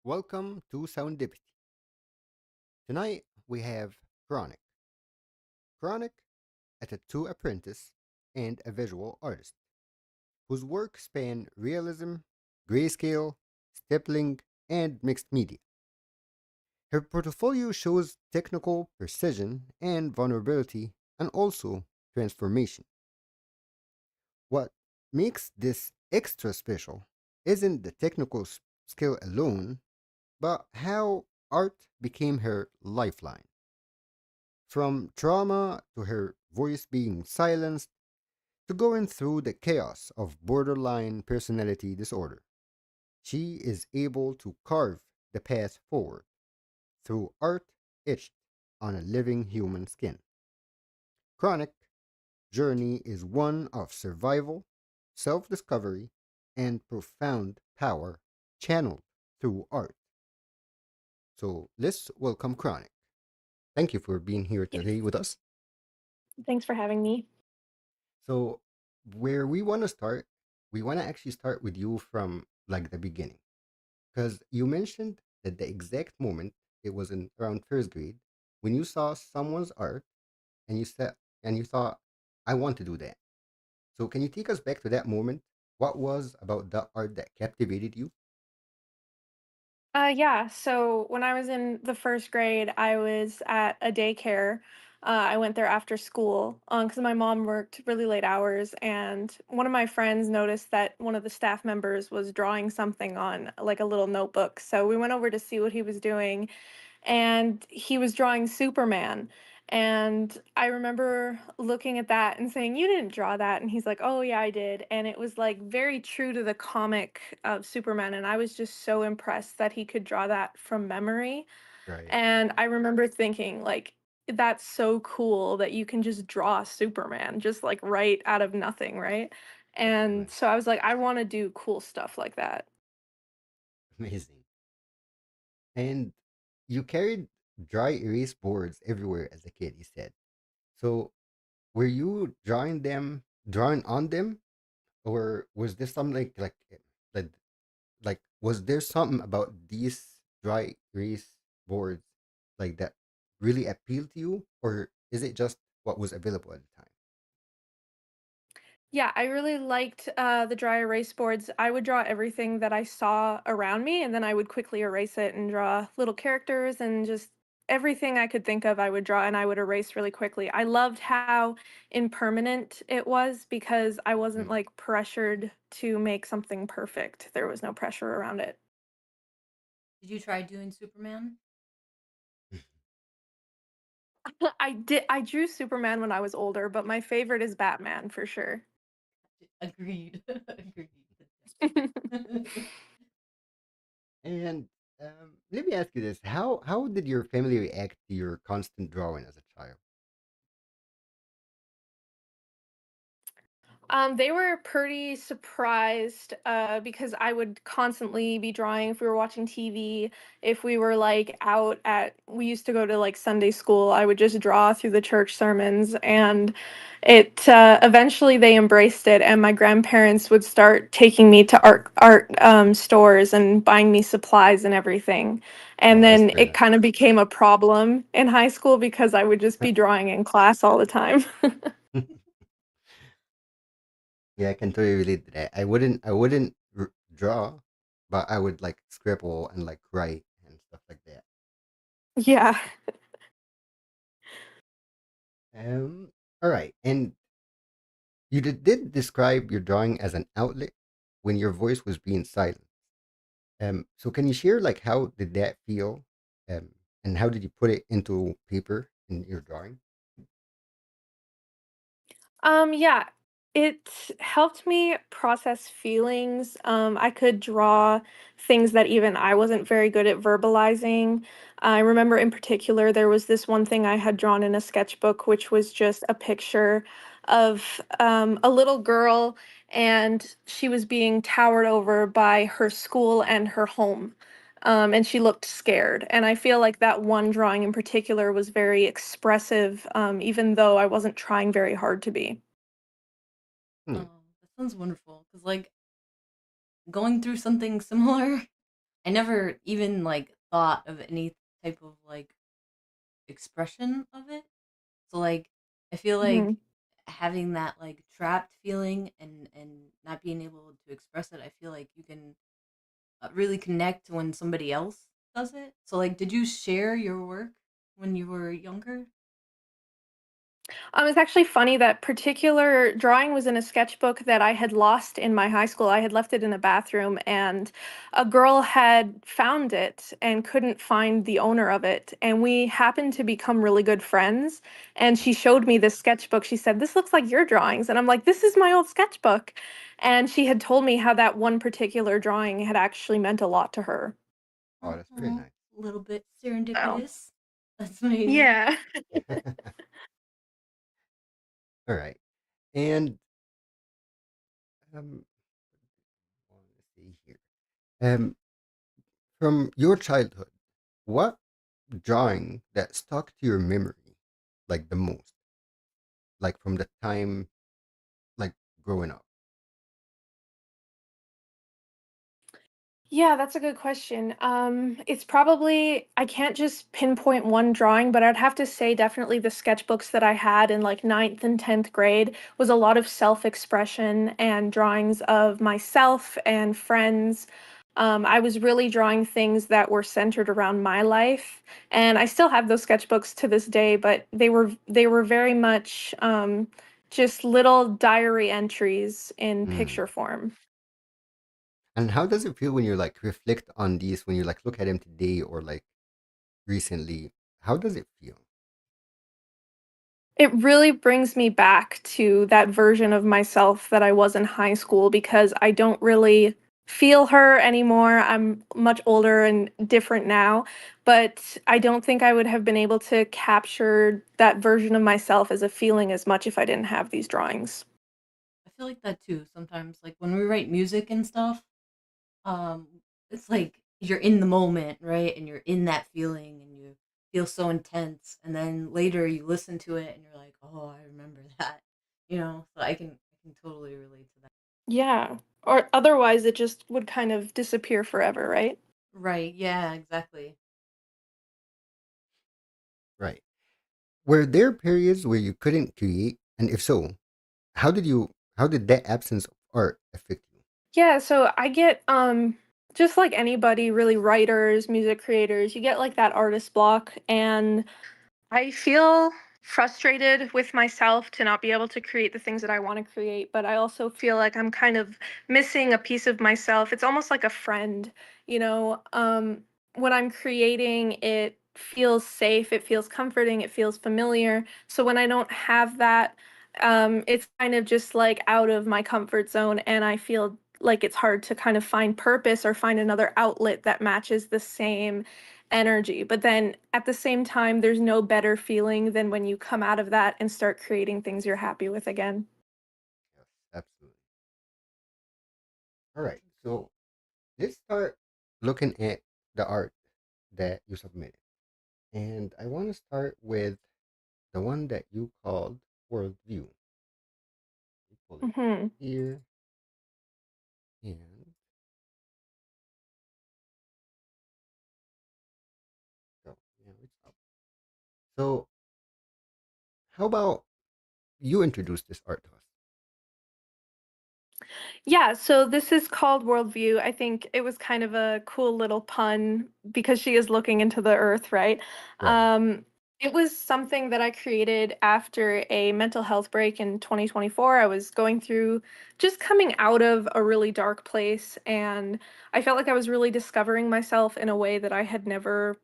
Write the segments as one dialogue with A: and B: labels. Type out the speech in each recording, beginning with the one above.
A: Welcome to Soundipity. Tonight we have Khr0nic. Khr0nic is a tattoo apprentice and a visual artist whose work span realism, grayscale, stippling, and mixed media. Her portfolio shows technical precision and vulnerability and also transformation. What makes this extra special isn't the technical skill alone, but how art became her lifeline. From trauma to her voice being silenced to going through the chaos of borderline personality disorder, she is able to carve the path forward through art etched on a living human skin. Khr0nic journey is one of survival, self discovery, and profound power channeled through art. So let's welcome Khr0nic. Thank you for being here
B: Yes.
A: today with us.
B: Thanks for having me.
A: So, where we want to start, we want to actually start with you from like the beginning, because you mentioned that the exact moment it was in around first grade when you saw someone's art and you said and you thought, I want to do that. So, can you take us back to that moment? What was about that art that captivated you?
B: Yeah, so when I was in the first grade, I was at a daycare. I went there after school because my mom worked really late hours, and one of my friends noticed that one of the staff members was drawing something on like a little notebook. So we went over to see what he was doing, and he was drawing Superman. And I remember looking at that and saying, "You didn't draw that." And he's like, "Oh, yeah, I did." And it was like very true to the comic of Superman. And I was just so impressed that he could draw that from memory.
A: Right,
B: And I remember thinking, like, that's so cool that you can just draw Superman just like right out of nothing, right? And
A: right,
B: so I was like, I want to do cool stuff like that.
A: amazing. And you carried dry erase boards everywhere as a kid. You said so. Were you drawing on them, or was this something like was there something about these dry erase boards like that really appealed to you, or is it just what was available at the time?
B: Yeah, I really liked the dry erase boards. I would draw everything that I saw around me, and then I would quickly erase it and draw little characters and just everything I could think of, I would draw and I would erase really quickly. I loved how impermanent it was because I wasn't
A: Mm.
B: like pressured to make something perfect. There was no pressure around it.
C: Did you try doing Superman?
B: I drew Superman when I was older, but my favorite is Batman for sure.
C: Agreed. Agreed.
A: And let me ask you this: how did your family react to your constant drawing as a child?
B: They were pretty surprised because I would constantly be drawing if we were watching TV. If we were like out at, we used to go to like Sunday school, I would just draw through the church sermons. And it eventually they embraced it. And my grandparents would start taking me to art stores and buying me supplies and everything. And
A: Oh, that's
B: then
A: very
B: it
A: nice.
B: kind of became a problem in high school because I would just be drawing in class all the time.
A: Yeah, I can totally relate to that. I wouldn't draw, but I would like scribble and like write and stuff like that.
B: Yeah.
A: Um, all right, and you did describe your drawing as an outlet when your voice was being silent. So can you share like how did that feel, and how did you put it into paper in your drawing?
B: Yeah, it helped me process feelings. I could draw things that even I wasn't very good at verbalizing. I remember in particular there was this one thing I had drawn in a sketchbook, which was just a picture of a little girl, and she was being towered over by her school and her home. And she looked scared. And I feel like that one drawing in particular was very expressive, even though I wasn't trying very hard to be.
A: Hmm.
C: Oh, that sounds wonderful. Cause like going through something similar. I never even like thought of any type of like expression of it. So like I feel like
B: Mhm.
C: having that like trapped feeling and not being able to express it, I feel like you can really connect when somebody else does it. So like did you share your work when you were younger?
B: It's actually funny that particular drawing was in a sketchbook that I had lost in my high school. I had left it in a bathroom, and a girl had found it and couldn't find the owner of it. And we happened to become really good friends. And she showed me this sketchbook. She said, "This looks like your drawings." And I'm like, "This is my old sketchbook." And she had told me how that one particular drawing had actually meant a lot to her.
A: Oh, that's very
C: Oh,
A: nice.
C: a little bit
B: So,
C: serendipitous. That's amazing.
B: yeah.
A: All right. And um, let's see here. Um, from your childhood, what drawing that stuck to your memory like the most? Like from the time like growing up?
B: Yeah, that's a good question. It's probably, I can't just pinpoint one drawing, but I'd have to say definitely the sketchbooks that I had in like ninth and 10th grade was a lot of self-expression and drawings of myself and friends. I was really drawing things that were centered around my life, and I still have those sketchbooks to this day, but they were very much just little diary entries in
A: Mm.
B: picture form.
A: And how does it feel when you like reflect on these, when you like look at them today or like recently? How does it feel?
B: It really brings me back to that version of myself that I was in high school because I don't really feel her anymore. I'm much older and different now, but I don't think I would have been able to capture that version of myself as a feeling as much if I didn't have these drawings.
C: I feel like that too sometimes. Like when we write music and stuff, um, it's like you're in the moment, right? And you're in that feeling and you feel so intense. And then later you listen to it and you're like, oh, I remember that. So I can totally relate to that.
B: Yeah. Or otherwise, it just would kind of disappear forever, right?
C: Right. Yeah, exactly.
A: Right. Were there periods where you couldn't create? And if so, how did that absence of art affect you?
B: Yeah, so I get just like anybody, really writers, music creators, you get like that artist block, and I feel frustrated with myself to not be able to create the things that I want to create, but I also feel like I'm kind of missing a piece of myself. It's almost like a friend, you know. When I'm creating, it feels safe, it feels comforting, it feels familiar. So when I don't have that, it's kind of just like out of my comfort zone, and I feel like it's hard to kind of find purpose or find another outlet that matches the same energy. But then at the same time, there's no better feeling than when you come out of that and start creating things you're happy with again.
A: Yes, absolutely. All right. So let's start looking at the art that you submitted. And I want to start with the one that you called Worldview. We pull it up
B: Hmm.
A: here and go. Now it's up. So, how about you introduce this art to us?
B: Yeah, so this is called Worldview. I think it was kind of a cool little pun because she is looking into the earth, right?
A: Right.
B: Um, it was something that I created after a mental health break in 2024. I was going through just coming out of a really dark place, and I felt like I was really discovering myself in a way that I had never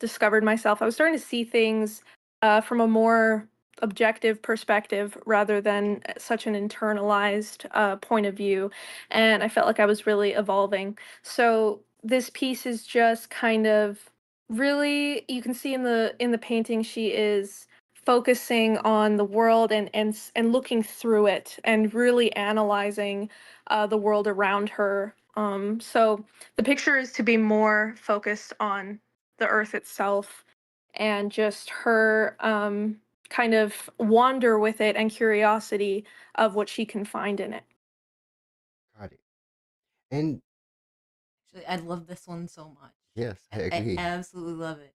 B: discovered myself. I was starting to see things from a more objective perspective rather than such an internalized point of view, and I felt like I was really evolving. So this piece is just kind of really, you can see in the painting she is focusing on the world and looking through it and really analyzing the world around her. So the picture is to be more focused on the earth itself and just her kind of wander with it and curiosity of what she can find in it.
A: Got it. And
C: Actually, I love this one so much.
A: Yes, I
C: I
A: agree.
C: absolutely love it.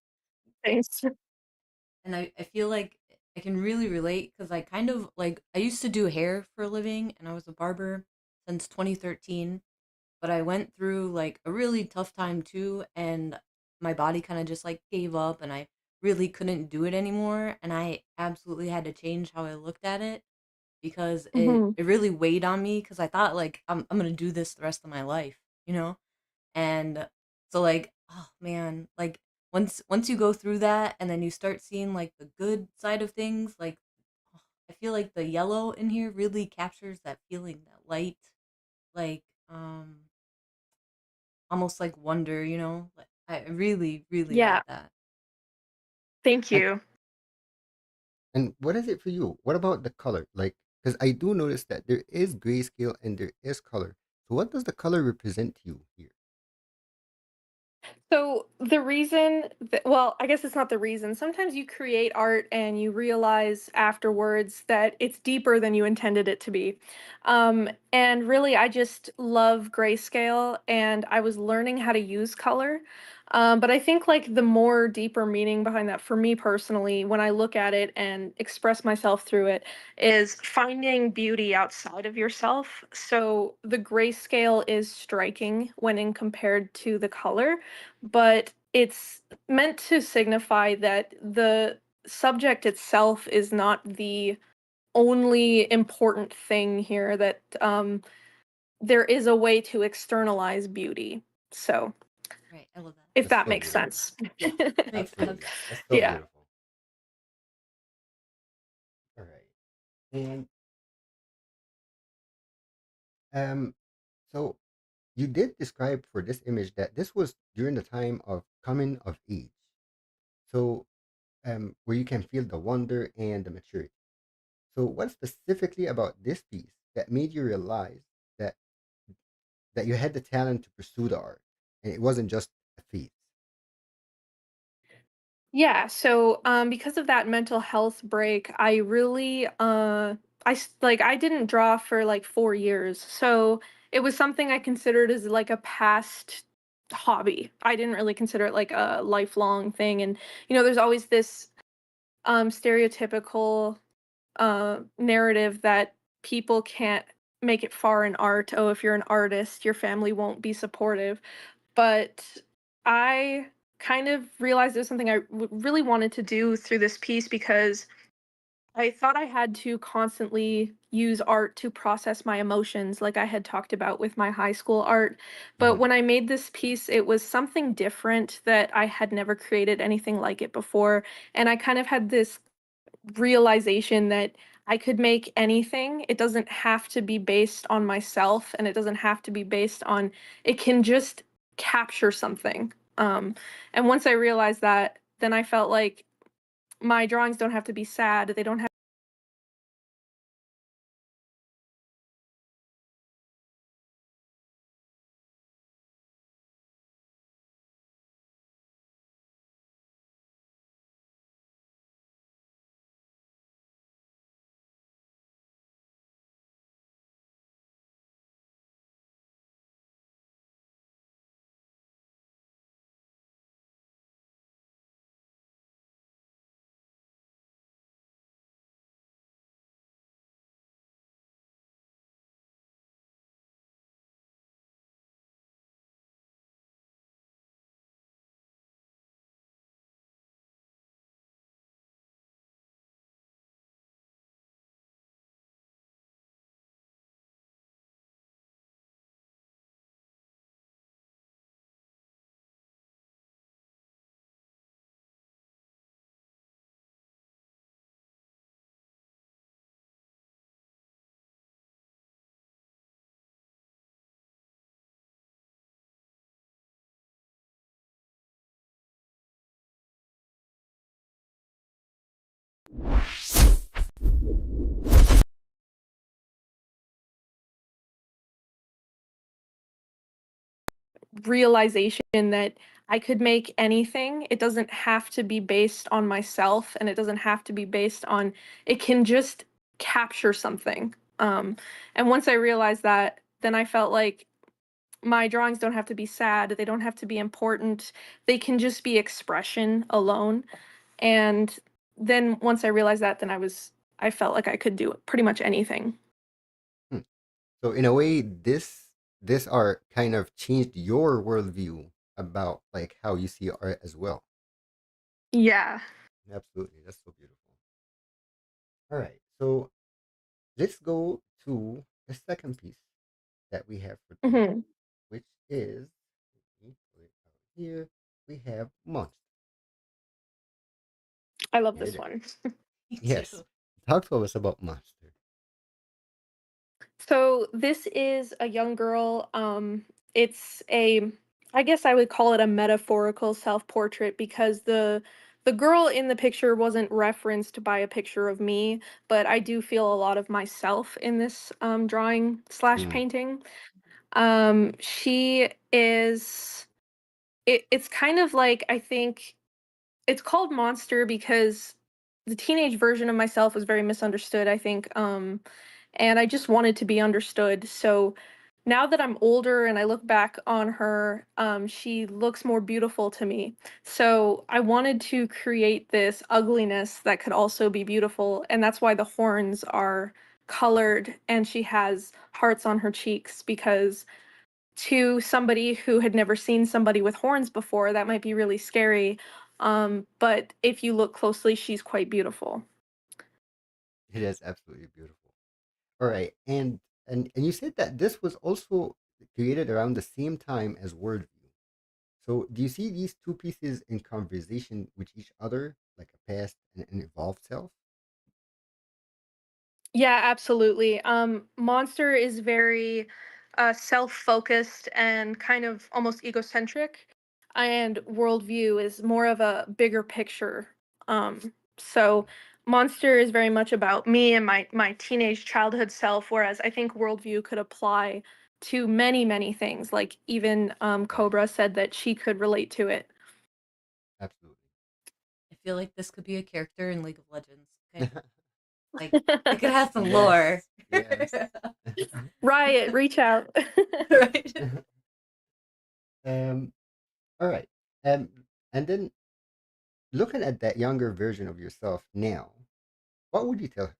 B: Thanks.
C: And I feel like I can really relate because I kind of like I used to do hair for a living and I was a barber since 2013, but I went through like a really tough time too and my body kind of just like gave up and I really couldn't do it anymore and I absolutely had to change how I looked at it because it
B: Mhm.
C: it really weighed on me because I thought like I'm going to do this the rest of my life, you know? And so like, oh man, like once you go through that and then you start seeing like the good side of things, like oh, I feel like the yellow in here really captures that feeling, that light, like almost like wonder, you know? Like I really, really love
B: Yeah,
C: that.
B: thank
A: And
B: you.
A: and what is it for you? What about the color? Like, because I do notice that there is grayscale and there is color. So what does the color represent to you here?
B: So the reason that, well, I guess it's not the reason. Sometimes you create art and you realize afterwards that it's deeper than you intended it to be. And really, I just love grayscale and I was learning how to use color. But I think like the more deeper meaning behind that for me personally, when I look at it and express myself through it, is finding beauty outside of yourself. So the grayscale is striking when in compared to the color, but it's meant to signify that the subject itself is not the only important thing here, that there is a way to externalize beauty. So,
C: Right. I love that.
B: if
A: That's
B: that
A: so
B: makes
A: beautiful.
B: sense.
C: Yeah. Makes sense.
A: Absolutely. That's so
B: Yeah.
A: beautiful. All right. And um, so you did describe for this image that this was during the time of coming of age. So where you can feel the wonder and the maturity. So what specifically about this piece that made you realize that you had the talent to pursue the art and it wasn't just a feat?
B: Yeah, so because of that mental health break, I really like I didn't draw for like 4 years. So it was something I considered as like a past hobby. I didn't really consider it like a lifelong thing, and there's always this stereotypical narrative that people can't make it far in art. Oh, if you're an artist, your family won't be supportive. But I kind of realized it was something I really wanted to do through this piece because I thought I had to constantly use art to process my emotions, like I had talked about with my high school art. But
A: Hmm.
B: when I made this piece, it was something different that I had never created anything like it before. And I kind of had this realization that I could make anything. It doesn't have to be based on myself and it doesn't have to be based on, it can just capture something. And once I realized that, then I felt like my drawings don't have to be sad. They don't have realization that I could make anything. It doesn't have to be based on myself and it doesn't have to be based on, it can just capture something. And once I realized that, then I felt like my drawings don't have to be sad, they don't have to be important. They can just be expression alone. And then once I realized that, then I felt like I could do pretty much anything.
A: Hmm. So in a way, this art kind of changed your worldview about like how you see art as well.
B: Yeah.
A: Absolutely, that's so beautiful. All right, so let's go to the second piece that we have for tonight,
B: Hmm.
A: which is let me put it out here. We have monster.
B: I love
A: Here it
B: this
A: is.
B: one.
C: Me too.
A: Yes, talk to us about monster.
B: So this is a young girl. It's a, I guess I would call it a metaphorical self-portrait because the girl in the picture wasn't referenced by a picture of me, but I do feel a lot of myself in this drawing slash
A: Mm,
B: painting. She is. It's kind of like, I think it's called Monster because the teenage version of myself was very misunderstood, I think, and I just wanted to be understood. So now that I'm older and I look back on her, she looks more beautiful to me. So I wanted to create this ugliness that could also be beautiful, and that's why the horns are colored and she has hearts on her cheeks because to somebody who had never seen somebody with horns before, that might be really scary. But if you look closely, she's quite beautiful.
A: it is absolutely beautiful. All right, and you said that this was also created around the same time as worldview. So do you see these two pieces in conversation with each other, like a past and an evolved self?
B: Yeah, absolutely. Monster is very self-focused and kind of almost egocentric, and worldview is more of a bigger picture. So Monster is very much about me and my teenage childhood self, whereas I think worldview could apply to many, many things. Like even
A: Right.
B: Cobra said that she could relate to it.
A: Absolutely.
C: I feel like this could be a character in League of Legends. Okay, like it could have some lore.
A: Yes. Yes.
B: Riot, reach out.
C: Right.
A: um. All right. And then looking at that younger version of yourself now, what would you tell her?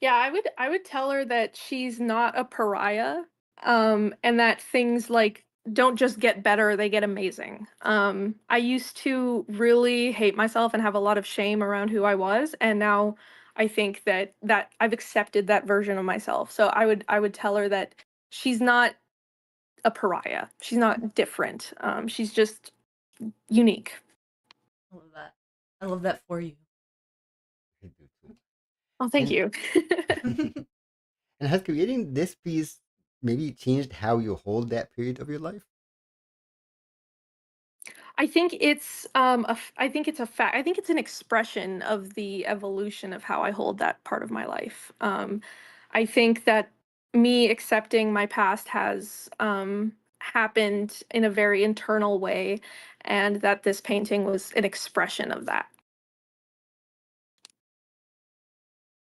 B: Yeah, I would tell her that she's not a pariah, and that things like don't just get better, they get amazing. I used to really hate myself and have a lot of shame around who I was, and now I think that I've accepted that version of myself. So I would tell her that she's not a pariah. She's not different. She's just unique.
C: I love that. I love that for you.
A: I do too.
B: Oh, thank
A: And
B: you.
A: and has creating this piece maybe changed how you hold that period of your life?
B: I think it's I think it's a fact. I think it's an expression of the evolution of how I hold that part of my life. I think that me accepting my past has happened in a very internal way, and that this painting was an expression of that.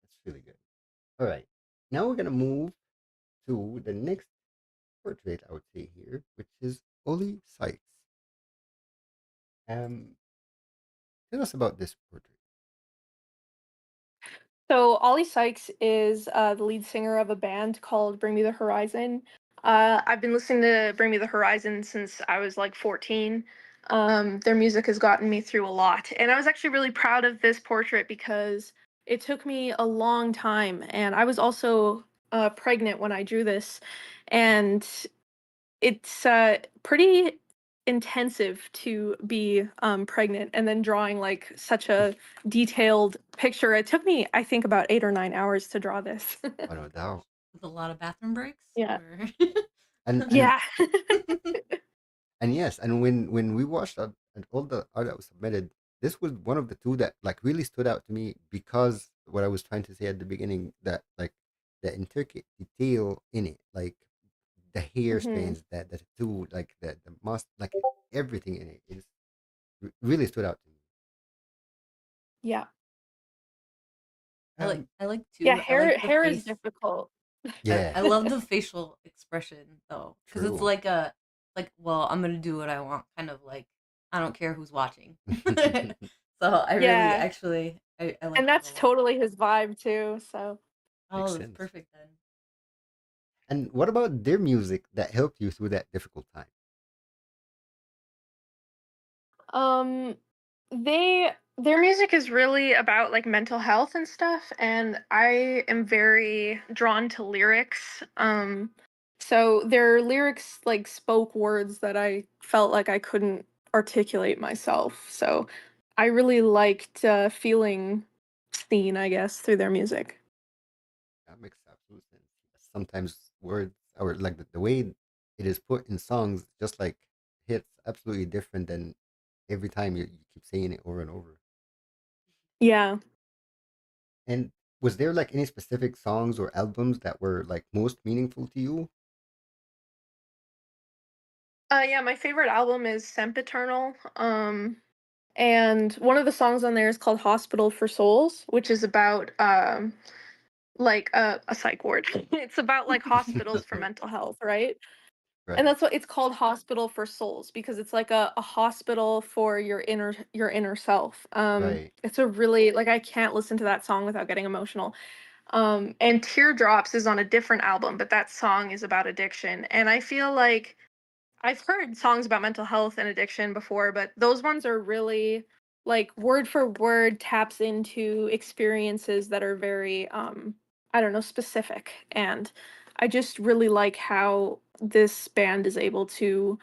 A: That's really good. All right. Now we're gonna move to the next portrait I would say here, which is Oli Sykes. Um, tell us about this portrait.
B: So Ollie Sykes is the lead singer of a band called Bring Me the Horizon. I've been listening to Bring Me the Horizon since I was like 14. Their music has gotten me through a lot, and I was actually really proud of this portrait because it took me a long time, and I was also pregnant when I drew this, and it's pretty intensive to be pregnant and then drawing like such a detailed picture. It took me, I think, about 8 or 9 hours to draw this.
A: Oh, no doubt.
C: With a lot of bathroom breaks,
B: Yeah.
C: or
A: And and
B: Yeah.
A: and yes, and when we watched and all the art that was submitted, this was one of the two that like really stood out to me because what I was trying to say at the beginning that like the intricate detail in it, like the hair
B: Hmm.
A: strands, that the tattoo, like the must, like everything in it is really stood out to me.
B: Yeah.
C: I like
A: Um,
C: I like
B: Yeah,
C: too. I
B: hair
C: like the
B: hair is
C: face.
B: difficult.
C: I
A: Yeah,
C: love the facial expression though, because it's
A: true.
C: well, I'm gonna do what I want, kind of like I don't care who's watching. So I really
B: Yeah,
C: actually I like
B: and
C: that a
B: that's
C: lot.
B: totally his vibe too. So,
A: Makes
C: Oh, that's
A: sense.
C: perfect then.
A: And what about their music that helped you through that difficult time?
B: um, their music is really about like mental health and stuff, and I am very drawn to lyrics. So their lyrics like spoke words that I felt like I couldn't articulate myself. So I really liked feeling seen, I guess, through their music.
A: That makes absolute sense. Sometimes words or like the way it is put in songs just like hits absolutely different than every time you keep saying it over and over.
B: Yeah.
A: And was there like any specific songs or albums that were like most meaningful to you?
B: Yeah, my favorite album is Sempiternal. And one of the songs on there is called Hospital for Souls, which is about like a psych ward. It's about like hospitals for mental health, right? And
A: Right,
B: that's what it's called, Hospital for Souls, because it's like a hospital for your inner self.
A: right.
B: It's a really like I can't listen to that song without getting emotional. And Teardrops is on a different album, but that song is about addiction. And I feel like I've heard songs about mental health and addiction before, but those ones are really like word for word taps into experiences that are very I don't know, specific. And I just really like how this band is able to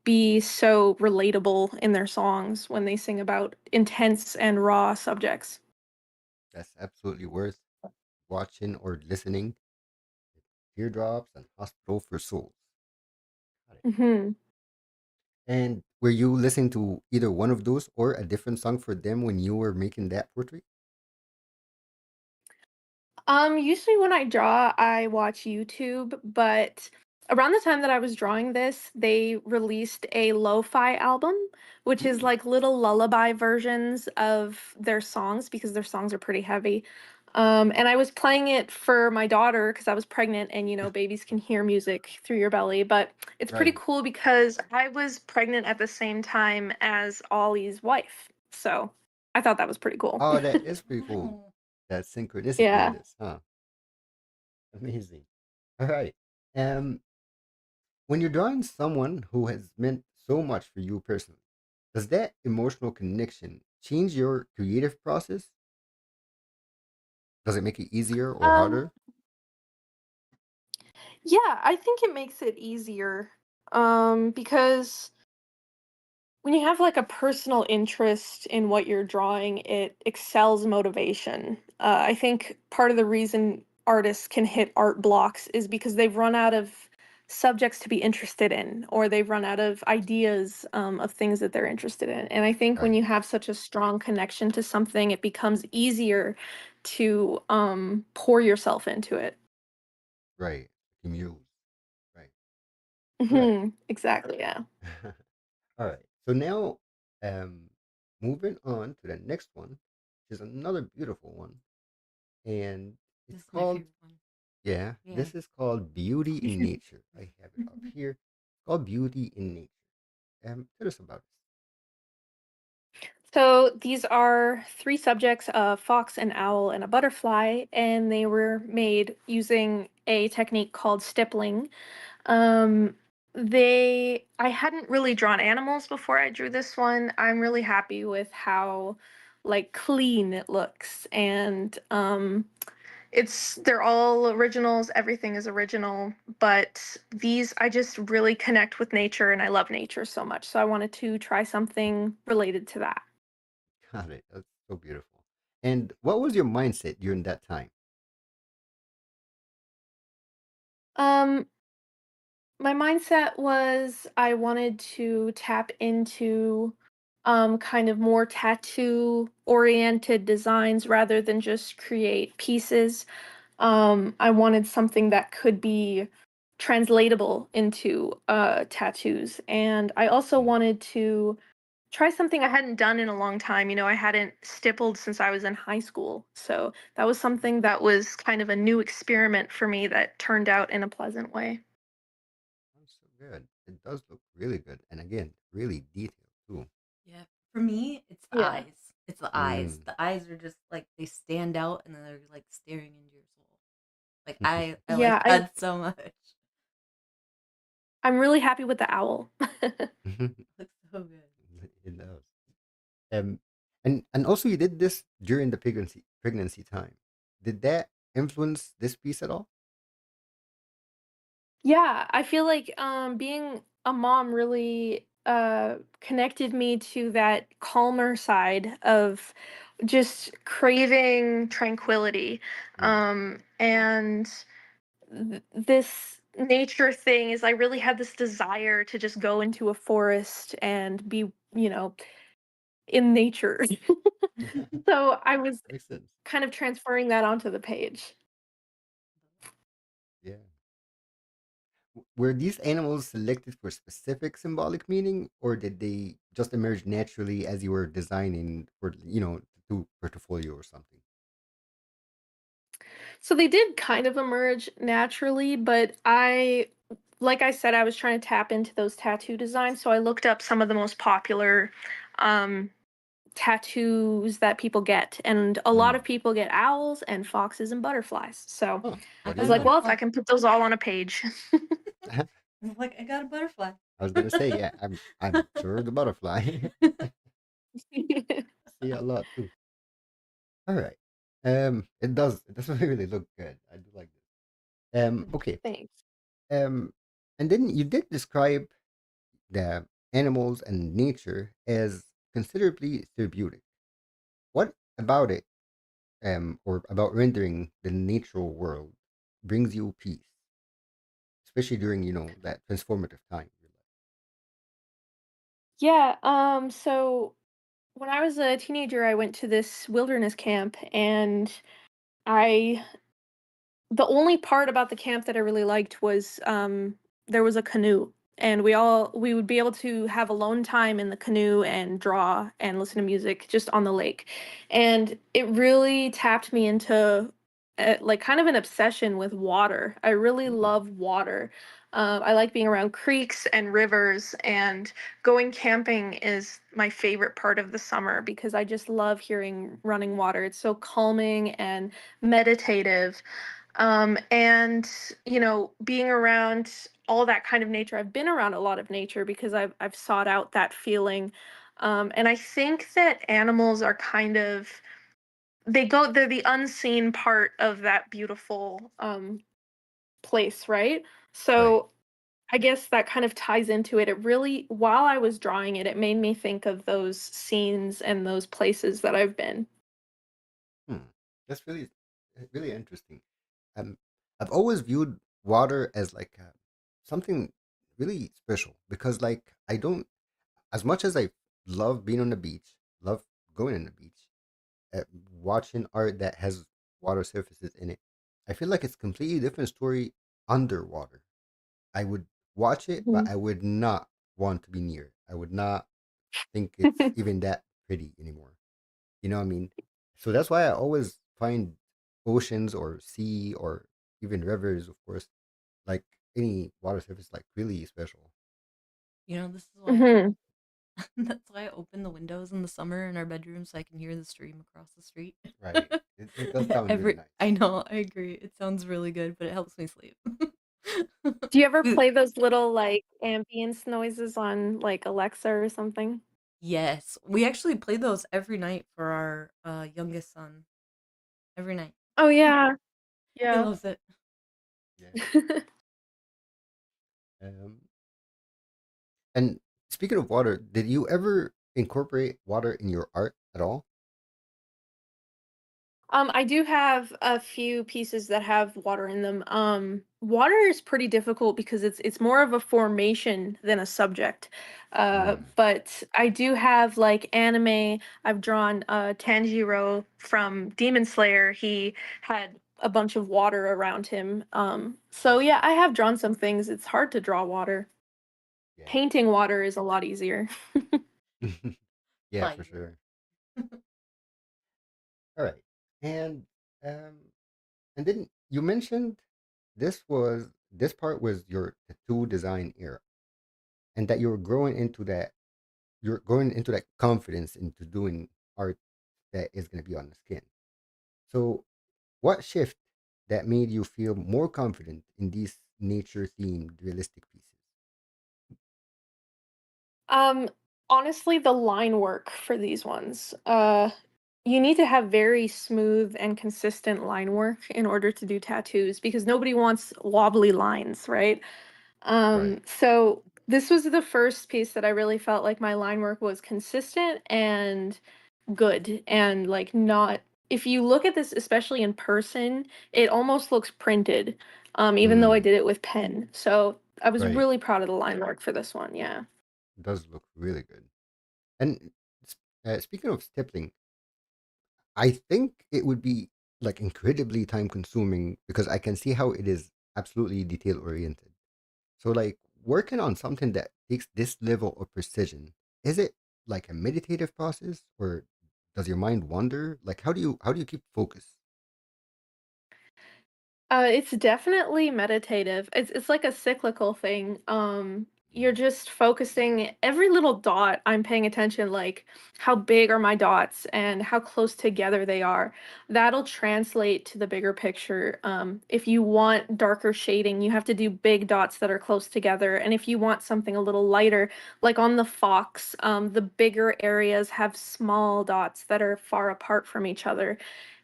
B: be so relatable in their songs when they sing about intense and raw subjects.
A: That's absolutely worth watching or listening. Teardrops and Hospital for Souls. Got it.
B: Mhm.
A: And were you listening to either one of those or a different song for them when you were making that portrait?
B: Usually when I draw, I watch YouTube, but around the time that I was drawing this, they released a lo-fi album, which is
A: Mm,
B: like little lullaby versions of their songs because their songs are pretty heavy. And I was playing it for my daughter because I was pregnant and babies can hear music through your belly, but it's pretty
A: right.
B: cool because I was pregnant at the same time as Ollie's wife. So I thought that was pretty cool.
A: Oh, that is pretty cool.
C: Oh,
A: That synchronicity in
B: Yeah.
A: this, huh? Amazing. All right. Um, when you're drawing someone who has meant so much for you personally, does that emotional connection change your creative process? Does it make it easier or
B: Um,
A: harder?
B: Yeah, I think it makes it easier. Because when you have like a personal interest in what you're drawing, it excels motivation. I think part of the reason artists can hit art blocks is because they've run out of subjects to be interested in, or they've run out of ideas of things that they're interested in. And I think when
A: Right,
B: you have such a strong connection to something, it becomes easier to pour yourself into it.
A: right. You muse. Right. All right.
B: Exactly. Yeah.
A: All right. So now, um, moving on to the next one, which is another beautiful one, and it's
C: this is my
A: called,
C: favorite one.
A: yeah,
C: Yeah.
A: this is called Beauty in Nature. I have it up here. It's called Beauty in Nature. Tell us about
B: So these are three subjects: a fox, an owl, and a butterfly, and they were made using a technique called stippling. Um, I hadn't really drawn animals before I drew this one. I'm really happy with how like clean it looks, and they're all originals. Everything is original, but these I just really connect with nature, and I love nature so much. So I wanted to try something related to that.
A: this. Got it. That's so beautiful. And what was your mindset during that time?
B: Um, my mindset was I wanted to tap into kind of more tattoo oriented designs rather than just create pieces. I wanted something that could be translatable into tattoos, and I also
A: Mm,
B: wanted to try something I hadn't done in a long time. I hadn't stippled since I was in high school. So that was something that was kind of a new experiment for me that turned out in a pleasant way.
A: That's so good. It does look really good, and again, really detailed too.
C: Yeah. For me, it's the
B: Yeah.
C: eyes. It's the eyes.
A: Mm.
C: The eyes are just like they stand out and then they're like staring into your soul. Like I
B: Yeah,
C: like that so much.
B: I'm really happy with the owl.
C: Looks so good.
A: It does. Um, and also you did this during the pregnancy time. Did that influence this piece at all?
B: Yeah, I feel like being a mom really connected me to that calmer side of just craving tranquility.
A: Mm.
B: And this nature thing is I really had this desire to just go into a forest and be, in nature. So I was
A: Makes sense.
B: kind of transferring that onto the page.
A: Yeah. Were these animals selected for specific symbolic meaning, or did they just emerge naturally as you were designing for, to do portfolio or something?
B: So they did kind of emerge naturally, but like I said, I was trying to tap into those tattoo designs. So I looked up some of the most popular um, tattoos that people get. And a lot of
A: Mm.
B: people get owls and foxes and butterflies. So
A: Huh.
C: I
A: What
B: I was
A: is
C: got a
B: like,
A: that?
B: well, if I
C: butterfly.
B: can put those all on a page.
C: I'm like, I got a butterfly.
A: I was gonna say, yeah, I'm sure the butterfly. See a lot too. All right. It does really look good. I do like this. Okay.
B: Thanks.
A: Um, and then you did describe the animals and nature as considerably therapeutic. What about it, or about rendering the natural world brings you peace, especially during, that transformative time in your
B: Yeah. So when I was a teenager, I went to this wilderness camp and I the only part about the camp that I really liked was, there was a canoe, and we would be able to have alone time in the canoe and draw and listen to music just on the lake, and it really tapped me into, like, kind of an obsession with water. I really
A: life.
B: love water. I like being around creeks and rivers, and going camping is my favorite part of the summer because I just love hearing running water. It's so calming and meditative. And being around all that kind of nature, I've been around a lot of nature because I've sought out that feeling. And I think that animals are kind of they're the unseen part of that beautiful place, right?
A: Right.
B: So I guess that kind of ties into it. It really, while I was drawing it, it made me think of those scenes and those places that I've been.
A: Hmm. That's really interesting. Um, I've always viewed water as like something really special because, like, I don't, as much as I love being on the beach, love going on the beach, uh, watching art that has water surfaces in it. I feel like it's a completely different story underwater. I would watch it, but
B: Mhm.
A: I would not want to be near it. I would not think it's even that pretty anymore. You know what I mean? So that's why I always find oceans or sea or even rivers, of course, like any water surface, like really special.
C: This is why
B: Mhm.
C: that's why I open the windows in the summer in our bedroom so I can hear the stream across the street.
A: Right. It does sound really
C: Every
A: nice.
C: I know, I agree. It sounds really good, but it helps me sleep.
B: Do you ever
C: We-
B: play those little, like, ambience noises on, like, Alexa or something?
C: yes, we actually play those every night for our youngest son. Every night.
B: Oh, yeah.
C: He
B: Yeah.
C: loves it.
A: Yeah. Um, and speaking of water, did you ever incorporate water in your art at all?
B: I do have a few pieces that have water in them. Water is pretty difficult because it's more of a formation than a subject.
A: Mm.
B: But I do have like anime. I've drawn Tanjiro from Demon Slayer. He had a bunch of water around him. So yeah, I have drawn some things. It's hard to draw water.
A: Yeah.
B: Painting water is a lot easier.
A: Yeah, for
C: Fire.
A: sure. All right. And um and then you mentioned this part was your tattoo design era, and that you're going into that confidence into doing art that is going to be on the skin. So, what shift that made you feel more confident in these nature themed realistic pieces?
B: Um, Honestly, the line work for these ones. You need to have very smooth and consistent line work in order to do tattoos because nobody wants wobbly lines, right?
A: Right.
B: So this was the first piece that I really felt like my line work was consistent and good and like not if you look at this especially in person, it almost looks printed, even though I
A: Mm,
B: did it with pen. So I was
A: right.
B: really proud of the line work for this one, yeah.
A: It does look really good. And speaking of stippling, I think it would be like incredibly time consuming because I can see how it is absolutely detail oriented. So, like working on something that takes this level of precision, is it like a meditative process, or does your mind wander? Like, how do you keep focus?
B: It's definitely meditative. It's like a cyclical thing. You're
A: Mm,
B: just focusing every little dot. I'm paying attention, like how big are my dots and how close together they are. That'll translate to the bigger picture. If you want darker shading, you have to do big dots that are close together. And if you want something a little lighter, like on the fox, the bigger areas have small dots that are far apart from each other,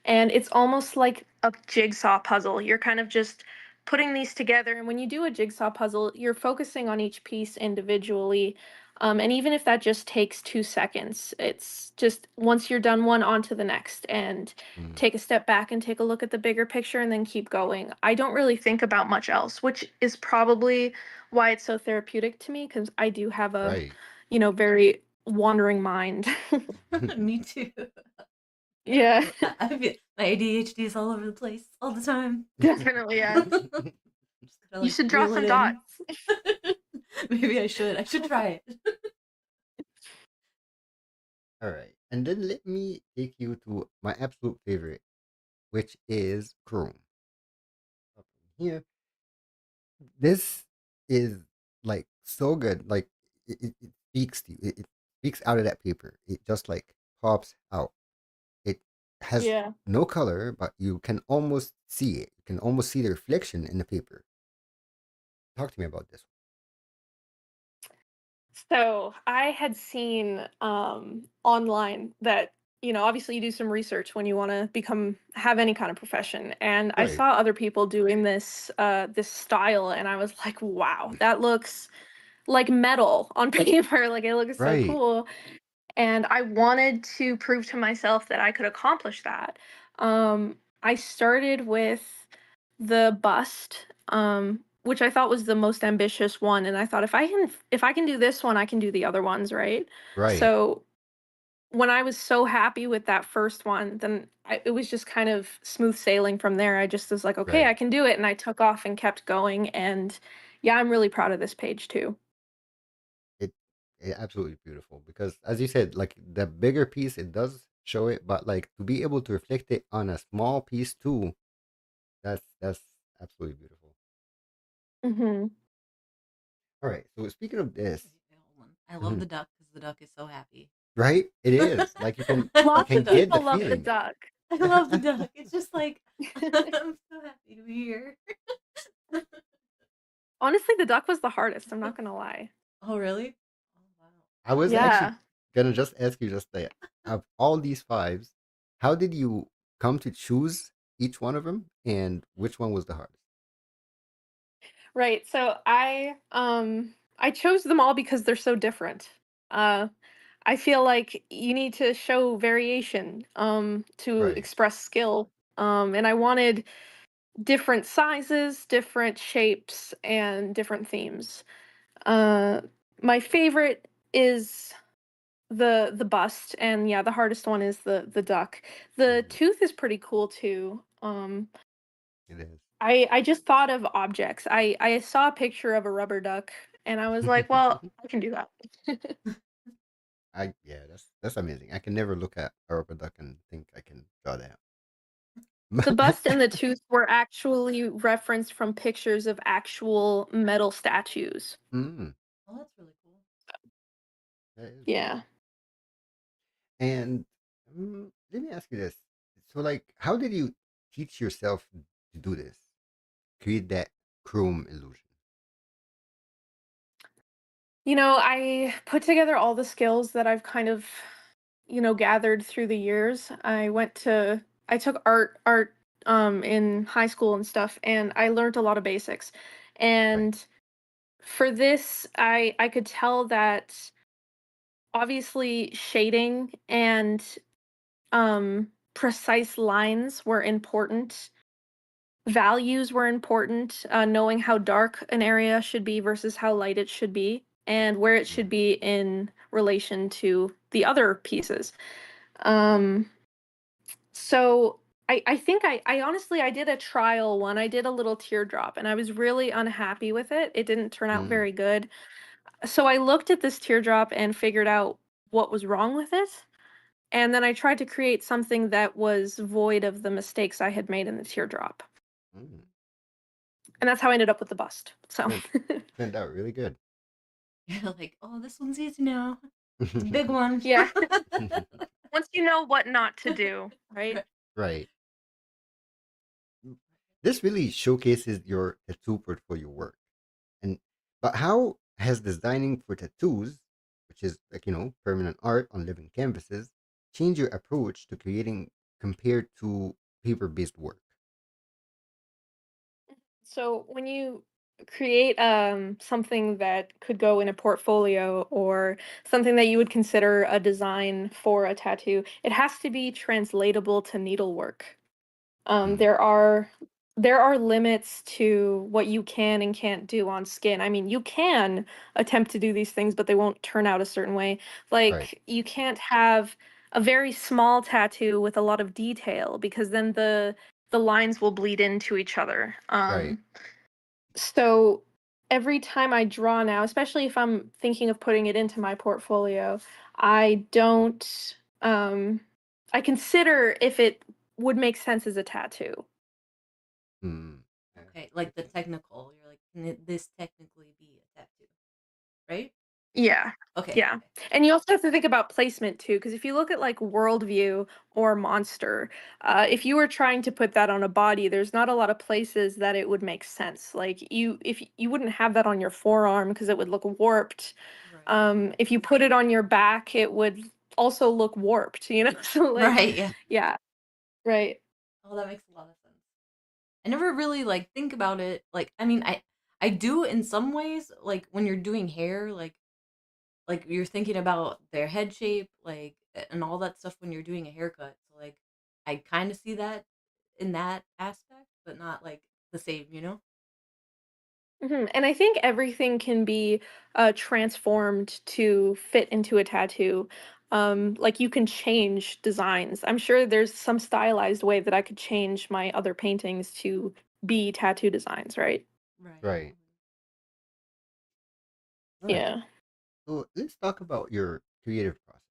B: and it's almost like a jigsaw puzzle. You're kind of just putting these together. And when you do a jigsaw puzzle, you're focusing on each piece individually. And even if that just takes 2 seconds, it's just once you're done one, on to the next. And
A: mm,
B: take a step back and take a look at the bigger picture and then keep going. I don't really think about much else, which is probably why it's so therapeutic to me because I do have a,
A: right.
B: very wandering mind.
C: Me too.
B: Yeah,
C: I feel my ADHD is all over the place all the time.
B: definitely. Yeah.
C: Just gotta
B: You
C: like
B: should draw
C: reel it
B: some
C: in.
B: dots.
C: Maybe I should. I should try it.
A: All right. And then let me take you to my absolute favorite, which is Chrome. Up in here. This is like so good. Like it speaks to you. It speaks out of that paper. It just like pops out. It has
B: Yeah.
A: no color, but you can almost see it. You can almost see the reflection in the paper. Talk to me about this
B: So I had seen online that, obviously you do some research when you want to have any kind of profession. And I
A: one. Right.
B: saw other people doing this style and I was like, wow, that looks like metal on paper. Like it looks so
A: Right.
B: cool. And I wanted to prove to myself that I could accomplish that. I started with the bust, which I thought was the most ambitious one, and I thought if I can do this one, I can do the other ones, right?
A: Right.
B: So when I was so happy with that first one, then it was just kind of smooth sailing from there. I just was like, okay,
A: Right.
B: I can do it, and I took off and kept going. And yeah, I'm really proud of this page too.
A: It, it absolutely beautiful because as you said, like the bigger piece it does show it, but like to be able to reflect it on a small piece too, that's absolutely beautiful.
B: Hmm.
A: All right. So speaking of this,
C: Wait, hold on. I love
A: mhm,
C: the duck because the duck is so happy.
A: right? It is like
C: I
A: you
C: love
B: Lots
C: the
A: can
B: of
C: duck.
A: get the
B: people love the
A: feeling.
B: duck.
C: I love the duck. It's just like I'm so happy to be here.
B: Honestly, the duck was the hardest, I'm not gonna lie.
C: Oh really? Oh wow.
A: I was actually
B: Yeah.
A: gonna just ask you just that of all these fives, how did you come to choose each one of them, and which one was the hardest?
B: Right. So I chose them all because they're so different. Uh I feel like you need to show variation to
A: Right.
B: express skill. And I wanted different sizes, different shapes, and different themes. Uh my favorite is the bust, and yeah, the hardest one is the duck. The
A: Mhm.
B: tooth is pretty cool too.
A: It is.
B: I just thought of objects. I saw a picture of a rubber duck and I was like, well, I can do that.
A: Yeah, that's amazing. I can never look at a rubber duck and think I can draw that.
B: The bust and the tooth were actually referenced from pictures of actual metal statues.
A: Mm,
C: Oh, that's really cool.
A: that is really
B: Yeah.
A: cool. And let me ask you this: so, like, how did you teach yourself to do this? Create that chrome illusion.
B: I put together all the skills that I've kind of, gathered through the years. I took art in high school and stuff, and I learned a lot of basics.
A: Right.
B: And for this, I could tell that obviously shading and precise lines were important. Values were important, knowing how dark an area should be versus how light it should be, and where it should
A: Mm,
B: be in relation to the other pieces. Um, so I think I honestly I did a trial one. I did a little teardrop and I was really unhappy with it. It didn't turn out
A: mm,
B: very good. So I looked at this teardrop and figured out what was wrong with it. And then I tried to create something that was void of the mistakes I had made in the teardrop.
A: mm.
B: And that's how I ended up with the bust. So
A: Turned turned out really good.
C: You're like, oh, this one's easy now. It's a big one.
B: yeah. Once you know what not to do, right?
C: Right.
A: Right. Mm. This really showcases your tattoo portfolio work. And but how has designing for tattoos, which is like permanent art on living canvases, changed your approach to creating compared to paper-based work?
B: So when you create something that could go in a portfolio or something that you would consider a design for a tattoo, it has to be translatable to needlework. Um,
A: Mm,
B: there are there are limits to what you can and can't do on skin. I mean, you can attempt to do these things, but they won't turn out a certain way.
A: right.
B: Like, you can't have a very small tattoo with a lot of detail because then the lines will bleed into each other.
A: Right.
B: So every time I draw now, especially if I'm thinking of putting it into my portfolio, I don't I consider if it would make sense as a tattoo.
A: Mm,
C: Okay,
A: I
C: like the
A: see.
C: technical. You're like, can this technically be a tattoo? Right?
B: Yeah.
C: Okay,
B: Yeah.
C: okay.
B: And you also have to think about placement too, because if you look at like Worldview or Monster, if you were trying to put that on a body, there's not a lot of places that it would make sense. Like if you wouldn't have that on your forearm because it would look warped.
C: Right.
B: If you put it on your back, it would also look warped. So like,
C: Right, yeah.
B: yeah, right.
C: Oh, that makes a lot of sense. I never really like think about it. Like, I mean, I do in some ways. Like when you're doing hair, like you're thinking about their head shape, like and all that stuff when you're doing a haircut. So like, I kind of see that in that aspect, but not like the same. You know?
B: And I think everything can be transformed to fit into a tattoo. Like you can change designs. I'm sure there's some stylized way that I could change my other paintings to be tattoo designs, right?
C: Right.
A: Right. All right.
B: Yeah.
A: So let's talk about your creative process.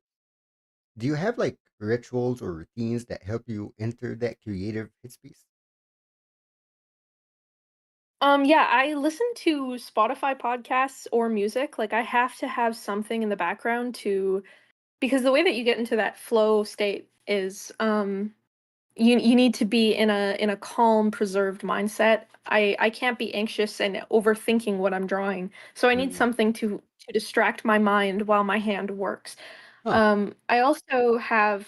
A: Do you have like rituals or routines that help you enter that creative headspace?
B: Yeah, I listen to Spotify podcasts or music. Like I have to have something in the background to because the way that you get into that flow state is you need to be in a calm, preserved mindset. I can't be anxious and overthinking what I'm drawing. So I need
A: Mm.
B: something to distract my mind while my hand works.
A: Huh.
B: I also have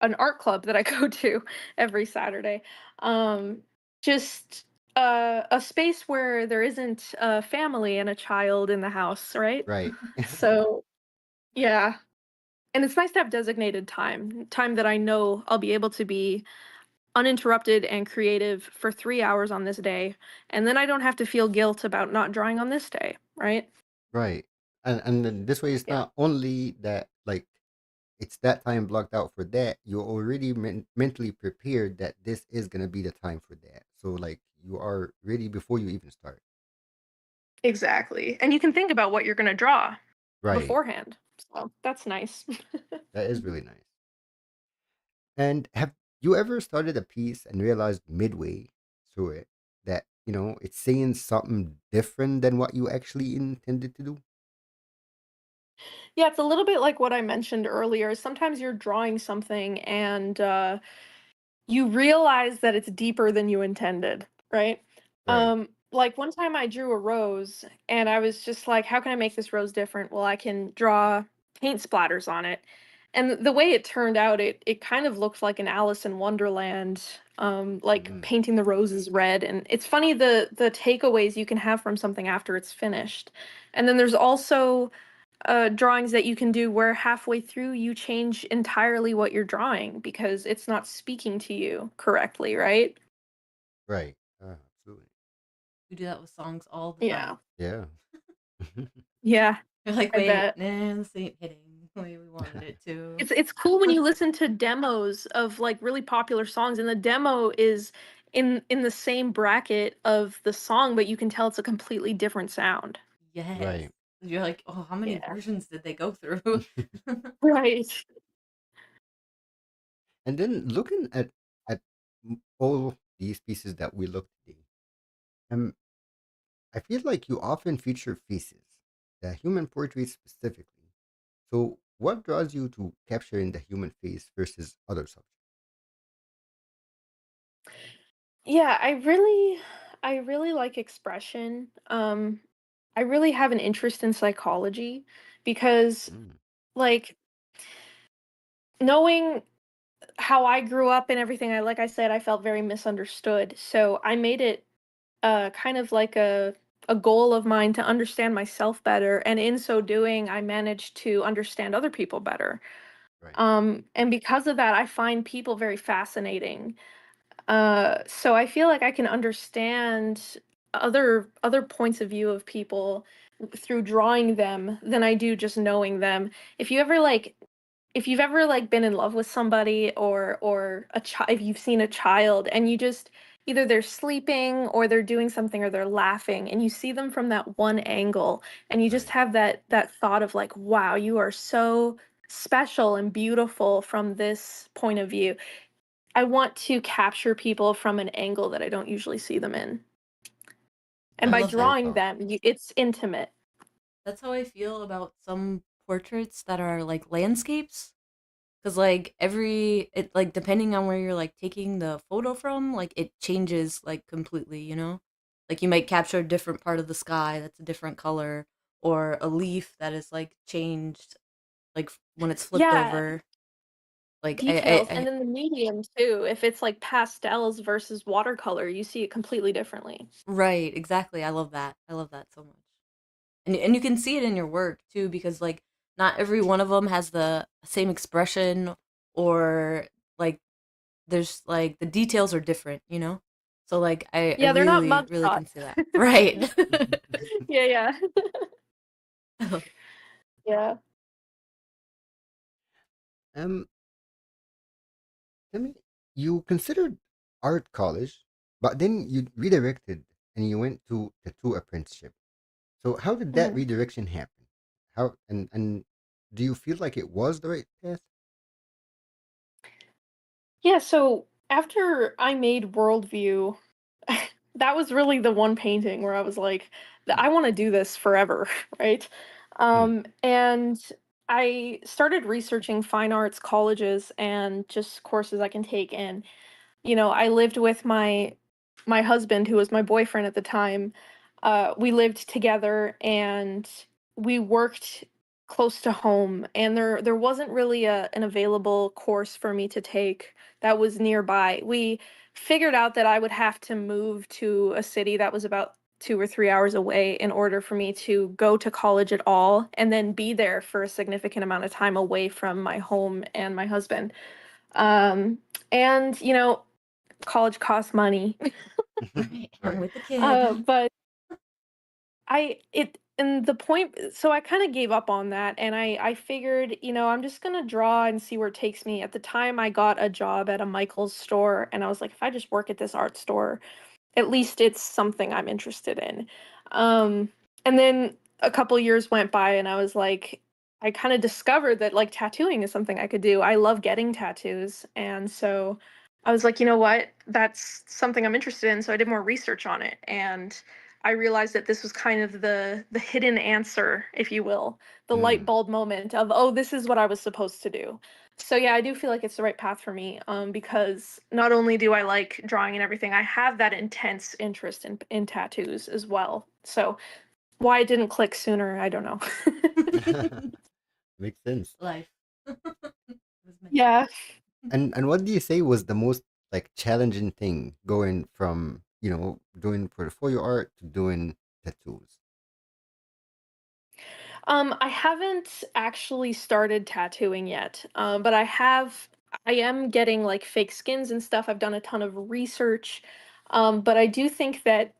B: an art club that I go to every Saturday. Um, just a space where there isn't a family and a child in the house, right?
A: Right.
B: So yeah, and it's nice to have designated time that I know I'll be able to be uninterrupted and creative for 3 hours on this day, and then I don't have to feel guilt about not drawing on this day, right?
A: Right. And then this way it's
B: Yeah.
A: not only that like it's that time blocked out for that, you're already mentally prepared that this is gonna be the time for that. So like you are ready before you even start.
B: Exactly. And you can think about what you're gonna draw
A: Right.
B: beforehand. So that's nice.
A: That is really nice. And have you ever started a piece and realized midway through it that, it's saying something different than what you actually intended to do?
B: Yeah, it's a little bit like what I mentioned earlier. Sometimes you're drawing something and you realize that it's deeper than you intended, right?
A: Right.
B: Like one time I drew a rose and I was just like, how can I make this rose different? Well, I can draw paint splatters on it. And the way it turned out, it kind of looked like an Alice in Wonderland, like
A: Hmm.
B: painting the roses red. And it's funny the takeaways you can have from something after it's finished. And then there's also drawings that you can do where halfway through you change entirely what you're drawing because it's not speaking to you correctly, right?
A: Right. Absolutely.
C: We do that with songs all the time.
B: Yeah.
A: Yeah.
B: Yeah,
C: You're like,
B: I
C: wait,
B: bet.
C: nah, this ain't hitting the way we wanted it to.
B: It's cool when you listen to demos of like really popular songs and the demo is in the same bracket of the song, but you can tell it's a completely different sound.
C: Yes.
A: Right.
C: You're like, oh, how many
B: Yeah.
C: versions did they go through?
B: Right.
A: And then looking at all these pieces that we looked today, um, I feel like you often feature faces, the human portraits specifically. So, what draws you to capturing the human face versus other subjects?
B: Yeah, I really like expression. I really have an interest in psychology because
A: Mm,
B: like knowing how I grew up and everything, like I said, I felt very misunderstood. So I made it kind of like a goal of mine to understand myself better, and in so doing, I managed to understand other people better.
A: right,
B: And because of that, I find people very fascinating. So I feel like I can understand other points of view of people through drawing them than I do just knowing them. If you ever like if you've ever like been in love with somebody or a child, if you've seen a child and you just either they're sleeping or they're doing something or they're laughing and you see them from that one angle and you just
A: right.
B: have that thought of like, wow, you are so special and beautiful from this point of view. I want to capture people from an angle that I don't usually see them in. And
C: I
B: by
A: That's
C: love
A: so
C: that.
B: drawing
A: powerful.
B: them, it's intimate.
C: That's how I feel about some portraits that are like landscapes. Cause like it like depending on where you're like taking the photo from, like it changes like completely, you know? Like you might capture a different part of the sky that's a different color, or a leaf that is like changed like when it's flipped
B: Yeah,
C: over. Like
B: details. And
C: I
B: then the medium too. If it's like pastels versus watercolor, you see it completely differently.
C: right, exactly. I love that. I love that so much. And you can see it in your work too because like not every one of them has the same expression, or like there's like the details are different, you know? So like I
B: Yeah, they're not
C: really,
B: mug
C: really can
B: shots.
C: see that. Right.
B: Yeah, yeah.
C: I love it.
B: Yeah.
A: um, Tell me, you considered art college, but then you redirected and you went to tattoo apprenticeship. So, how did that
B: Mhm.
A: redirection happen? How and do you feel like it was the right path?
B: Yeah, so after I made Worldview, that was really the one painting where I was like,
A: Hmm.
B: I want to do this forever, right?
A: Hmm.
B: And I started researching fine arts colleges and just courses I can take. And I lived with my husband, who was my boyfriend at the time. We lived together and we worked close to home, and there wasn't really an available course for me to take that was nearby. We figured out that I would have to move to a city that was about 2 or 3 hours away in order for me to go to college at all, and then be there for a significant amount of time away from my home and my husband. Um, and college costs money.
C: Right. I'm
A: Right.
C: with the kid.
B: But I it and the point so I kind of gave up on that and I figured, I'm just going to draw and see where it takes me. At the time I got a job at a Michael's store and I was like, if I just work at this art store, at least it's something I'm interested in. Um and then a couple years went by and I was like, I kind of discovered that like tattooing is something I could do. I love getting tattoos. And so I was like, you know what? That's something I'm interested in. So I did more research on it and I realized that this was kind of the hidden answer, if you will, the light
A: Mm,
B: bulb moment of, oh, this is what I was supposed to do. So yeah, I do feel like it's the right path for me because not only do I like drawing and everything, I have that intense interest in tattoos as well. So why it didn't click sooner, I don't know.
A: makes sense.
C: Life. It was meant to be.
B: Yeah.
A: And what do you say was the most like challenging thing going from, doing portfolio art to doing tattoos?
B: I haven't actually started tattooing yet, but I am getting like fake skins and stuff. I've done a ton of research, but I do think that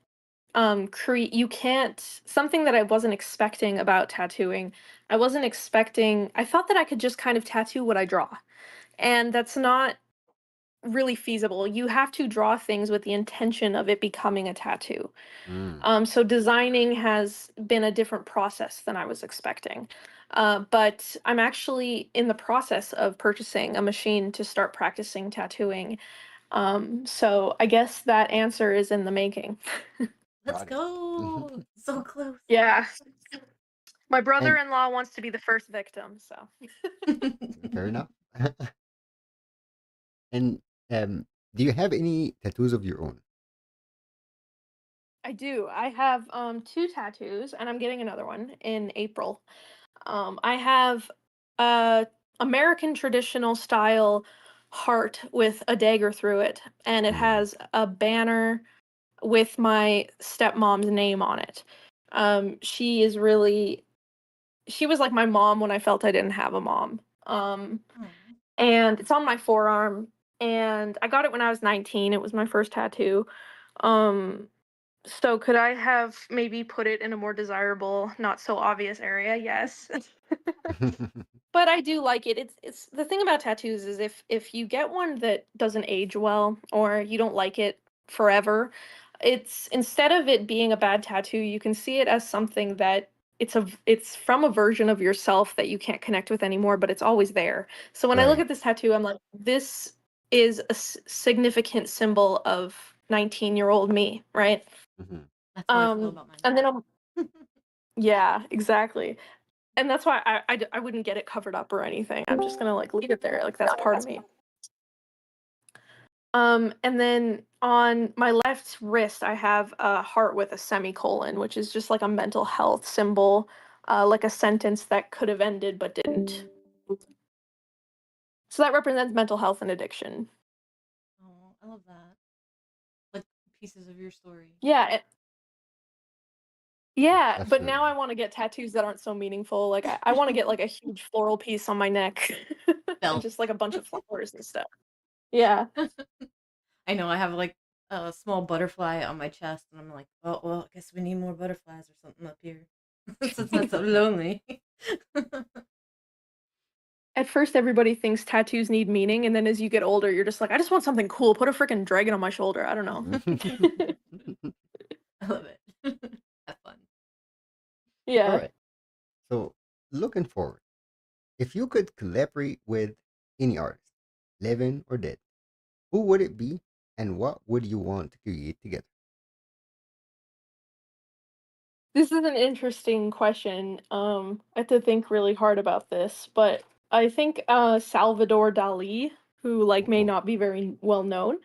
B: you can't, something that I wasn't expecting about tattooing. I thought that I could just kind of tattoo what I draw, and that's not really feasible. You have to draw things with the intention of it becoming a tattoo.
A: Mm,
B: So designing has been a different process than I was expecting. But I'm actually in the process of purchasing a machine to start practicing tattooing. So I guess that answer is in the making.
C: Let's
A: got it.
C: go. So close.
B: Yeah. My
A: And
B: brother-in-law wants to be the first victim, so
A: fair enough. And do you have any tattoos of your own?
B: I do. I have two tattoos and I'm getting another one in April. I have a American traditional style heart with a dagger through it, and it
A: Mm,
B: has a banner with my stepmom's name on it. She is really she was like my mom when I felt I didn't have a mom.
C: Aw.
B: And it's on my forearm, and I got it when I was 19. It was my first tattoo. Um, so could I have maybe put it in a more desirable, not so obvious area? Yes. But I do like it. It's the thing about tattoos is if you get one that doesn't age well or you don't like it forever, it's instead of it being a bad tattoo, you can see it as something that it's from a version of yourself that you can't connect with anymore, but it's always there. So when I look
A: right.
B: at this tattoo, I'm like, this is a significant symbol of 19-year-old me, right?
A: Mhm.
C: That's how I feel about mine
B: And then I'm
C: too.
B: yeah, exactly. And that's why I wouldn't get it covered up or anything. I'm just gonna like leave it there. Like that's part of me. And then on my left wrist, I have a heart with a semicolon, which is just like a mental health symbol, like a sentence that could have ended but didn't. So that represents mental health and addiction.
C: Oh, I love that. Like pieces of your story.
B: Yeah, yeah, but now I
A: Definitely.
B: want to get tattoos that aren't so meaningful. Like I want to get like a huge floral piece on my neck and
C: Belt.
B: just like a bunch of flowers and stuff. Yeah.
C: I know I have like a small butterfly on my chest, and I'm like, oh well, I guess we need more butterflies or something up here, since it's not so lonely.
B: At first, everybody thinks tattoos need meaning, and then as you get older, you're just like, I just want something cool. Put a freaking dragon on my shoulder. I don't know.
C: I love it. Have fun.
A: All
B: Yeah.
A: right. So, looking forward, if you could collaborate with any artist, living or dead, who would it be and what would you want to create together?
B: This is an interesting question. I have to think really hard about this, but I think Salvador Dali, who like may
A: Oh,
B: not be very well known,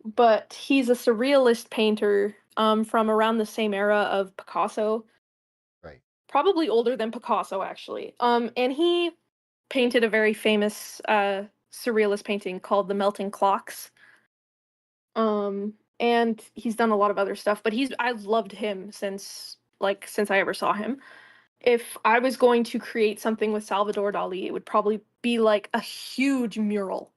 B: but he's a surrealist painter from around the same era of Picasso,
A: right.
B: probably older than Picasso actually. And he painted a very famous surrealist painting called The Melting Clocks. And he's done a lot of other stuff, but I've loved him since I ever saw him. If I was going to create something with Salvador Dali, it would probably be like a huge mural.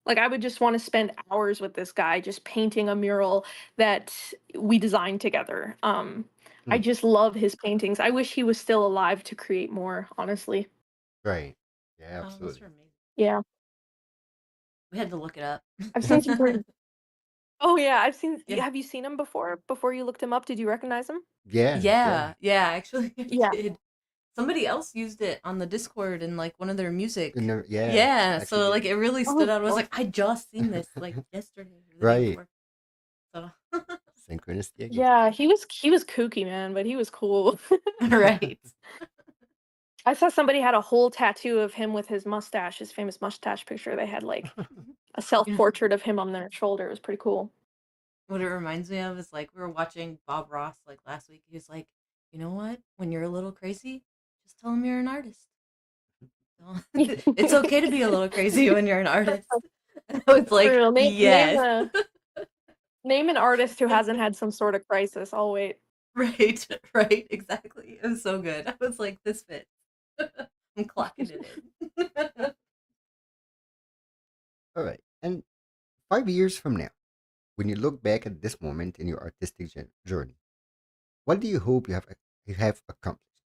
B: Like I would just want to spend hours with this guy just painting a mural that we designed together. I
A: Hmm.
B: just love his paintings. I wish he was still alive to create more, honestly.
A: Right. Yeah,
C: Oh, those are
A: absolutely.
C: amazing.
B: Yeah.
C: We had to look it up.
B: I've seen some pretty Oh yeah,
C: Yeah.
B: have you seen him before? Before you looked him up, did you recognize him?
A: Yeah, yeah.
C: Yeah, yeah, actually I
B: Yeah.
C: did. somebody else used it on the Discord in like one of their music.
A: Yeah,
C: Yeah,
A: actually
C: so like
A: did.
C: it really stood
B: Oh,
C: out. I was
B: cool.
C: like, I just seen this like yesterday or the day
A: Right.
C: before. So
A: Synchronicity again.
B: Yeah, he was kooky, man, but he was cool.
C: right.
B: I saw somebody had a whole tattoo of him with his mustache, his famous mustache picture. They had like a
C: You know
B: self-portrait of him on their shoulder. It was pretty cool.
C: what it reminds me of is like we were watching Bob Ross like last week. He was like, you know what? When you're a little crazy, just tell him you're an artist. So, it's okay to be a little crazy when you're an artist. And I was
B: For
C: like,
B: real.
C: yes.
B: Name an artist who hasn't had some sort of crisis. I'll wait.
C: Right, right, exactly. It was so good. I was like, this fits. I'm clocking it in.
A: All right. And 5 years from now, when you look back at this moment in your artistic journey, what do you hope you have accomplished?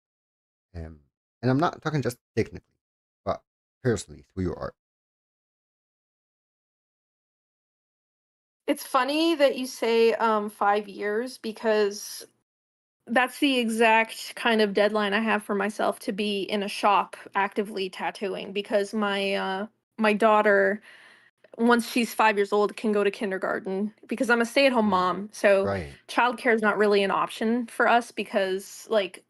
A: Um, and I'm not talking just technically, but personally through your art.
B: It's funny that you say 5 years because that's the exact kind of deadline I have for myself to be in a shop actively tattooing because my daughter, once she's 5 years old, can go to kindergarten because I'm a stay-at-home
A: Mm,
B: mom. So
A: right,
B: childcare is not really an option for us because like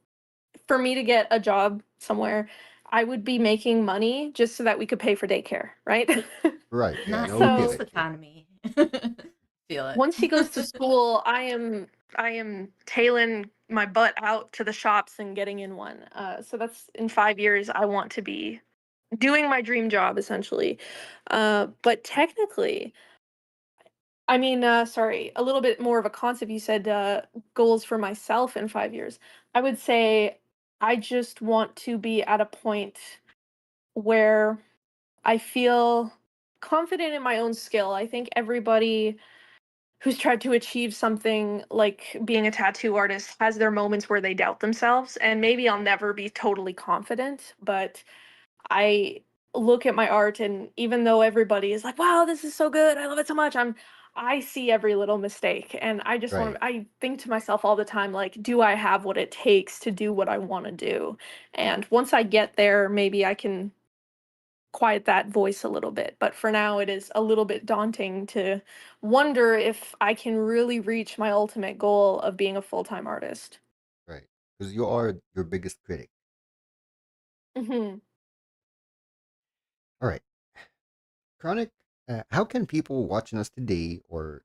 B: for me to get a job somewhere, I would be making money just so that we could pay for daycare, right?
A: right. Yeah,
C: Not
A: no, we
C: in
A: get
C: this
B: So
A: it. Yeah.
C: economy. Feel it.
B: once he goes to school, I am tailing my butt out to the shops and getting in one. So that's in 5 years. I want to be doing my dream job essentially. But technically, I mean, sorry, a little bit more of a concept. You said goals for myself in 5 years. I would say I just want to be at a point where I feel confident in my own skill. I think everybody who's tried to achieve something like being a tattoo artist has their moments where they doubt themselves, and maybe I'll never be totally confident, but I look at my art, and even though everybody is like, wow, this is so good, I love it so much, I see every little mistake, and I just want
A: Right,
B: to, I think to myself all the time, like, do I have what it takes to do what I want to do? And once I get there, maybe I can quiet that voice a little bit. But for now, it is a little bit daunting to wonder if I can really reach my ultimate goal of being a full-time artist.
A: right. Because you are your biggest critic.
B: Hmm.
A: All right. Chronic, how can people watching us today or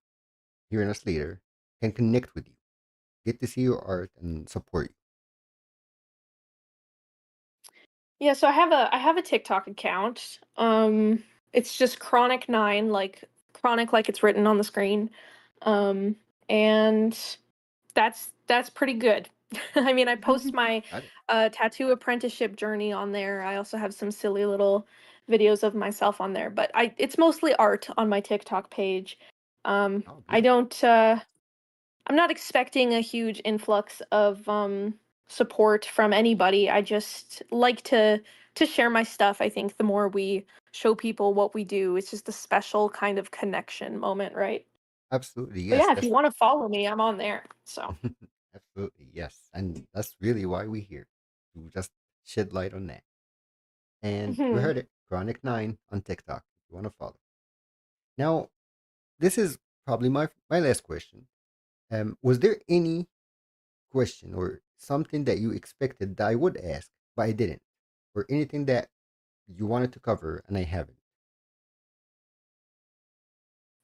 A: hearing us later can connect with you, get to see your art, and support you?
B: Yeah, so I have a TikTok account. It's just Khr0nic, like chronic, like it's written on the screen. Um, and that's pretty good. I mean, I post my
A: Got it.
B: tattoo apprenticeship journey on there. I also have some silly little videos of myself on there, but I it's mostly art on my TikTok page.
A: Oh,
B: I
A: beautiful.
B: don't I'm not expecting a huge influx of support from anybody. I just like to share my stuff. I think the more we show people what we do, it's just a special kind of connection moment, right?
A: Absolutely.
B: But
A: Yes,
B: yeah, if
A: that's
B: you want to follow me, I'm on there. So,
A: absolutely yes. And that's really why we're here to just shed light on that. And you
B: mhm.
A: heard it, Chronic 9 on TikTok if you want to follow. Now, this is probably my last question. Was there any question or something that you expected that I would ask, but I didn't? Or anything that you wanted to cover and I haven't?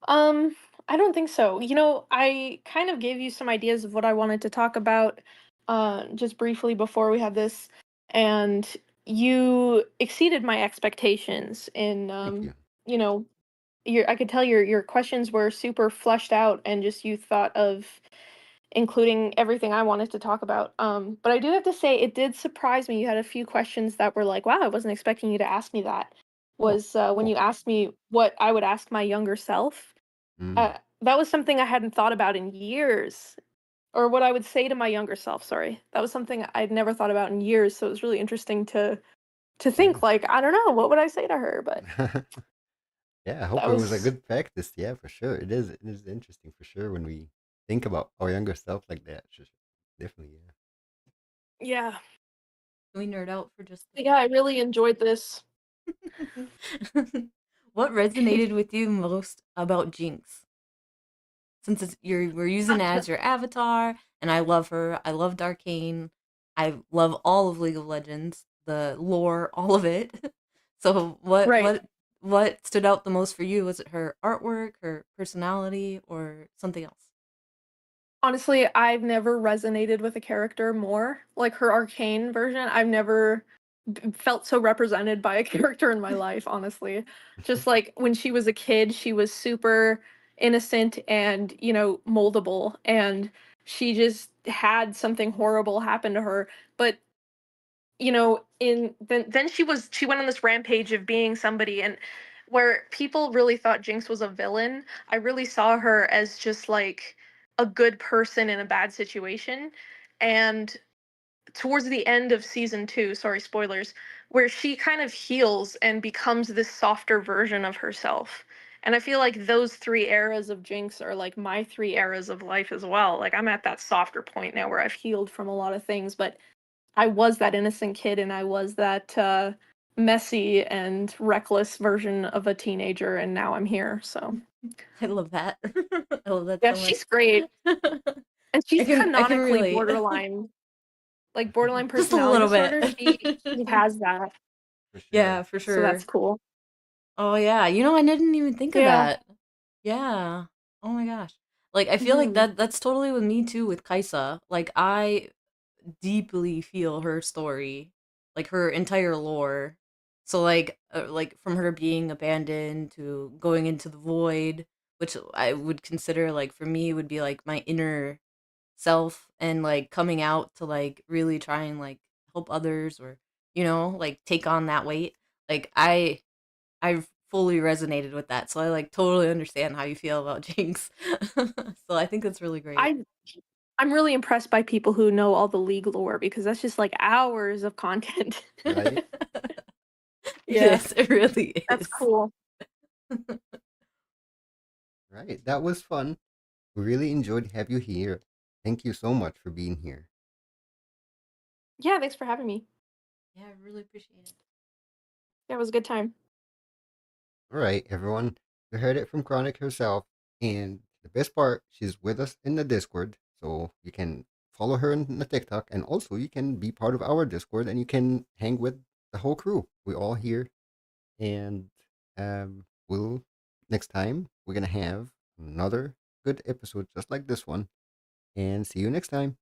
B: Um, I don't think so. You know, I kind of gave you some ideas of what I wanted to talk about just briefly before we had this, and you exceeded my expectations in
A: Thank you.
B: you know, your I could tell your questions were super fleshed out and just you thought of including everything I wanted to talk about. But I do have to say it did surprise me. You had a few questions that were like, wow, I wasn't expecting you to ask me that.
A: Oh,
B: Was when
A: cool.
B: you asked me what I would ask my younger self.
A: Mm,
B: That was something I hadn't thought about in years, or what I would say to my younger self, sorry. That was something I'd never thought about in years, so it was really interesting to
A: yeah.
B: think, like, I don't know, what would I say to her? But
A: Yeah, I hope
B: that
A: it was a
B: was
A: good practice. Yeah, for sure. It is interesting for sure when we think about our younger self like that. Definitely, yeah.
B: yeah.
C: Can we nerd out for just
B: Yeah, I really enjoyed this.
C: what resonated with you most about Jinx? Since we're using it as your avatar, and I love her. I loved Arcane. I love all of League of Legends, the lore, all of it. So
B: Right.
C: what stood out the most for you? Was it her artwork, her personality, or something else?
B: Honestly, I've never resonated with a character more. Like her arcane version, I've never felt so represented by a character in my life, honestly. Just like when she was a kid, she was super innocent and, moldable. And she just had something horrible happen to her. But in then she went on this rampage of being somebody, and where people really thought Jinx was a villain, I really saw her as just like a good person in a bad situation. And towards the end of season 2, sorry, spoilers, where she kind of heals and becomes this softer version of herself. And I feel like those 3 eras of Jinx are like my 3 eras of life as well. Like I'm at that softer point now where I've healed from a lot of things, but I was that innocent kid and I was that messy and reckless version of a teenager, and now I'm here. So
C: I love that. I love that
B: yeah,
C: so much.
B: she's great, and
C: I
B: she's
C: can
B: canonically
C: relate.
B: borderline, like borderline
C: Just a
B: personality
C: little bit.
B: disorder. She has that,
A: For
C: Yeah,
A: sure.
C: for
B: so that's
C: sure.
B: cool.
C: Oh yeah, I didn't even think of
B: Yeah.
C: that. Yeah. Oh my gosh. Like I feel like
B: Hmm.
C: that's totally with me too with Kaisa. Like I deeply feel her story, like her entire lore. So like from her being abandoned to going into the void, which I would consider like for me would be like my inner self and like coming out to like really try and like help others or like take on that weight. Like I've fully resonated with that. So I like totally understand how you feel about Jinx. So I think that's really great.
B: I I'm really impressed by people who know all the league lore because that's just like hours of content.
A: Right?
C: It
B: Yeah,
C: is. It really
B: that's
C: is.
B: cool.
A: Right. That was fun. We really enjoyed have you here. Thank you so much for being here.
B: Yeah, thanks for having me.
C: Yeah, I really appreciate it.
B: Yeah, it was a good time.
A: All right, everyone. You heard it from Chronic herself. And the best part, she's with us in the Discord. So you can follow her in the TikTok. And also, you can be part of our Discord and you can hang with the whole crew. We're all here. And next time, we're going to have another good episode just like this one. And see you next time.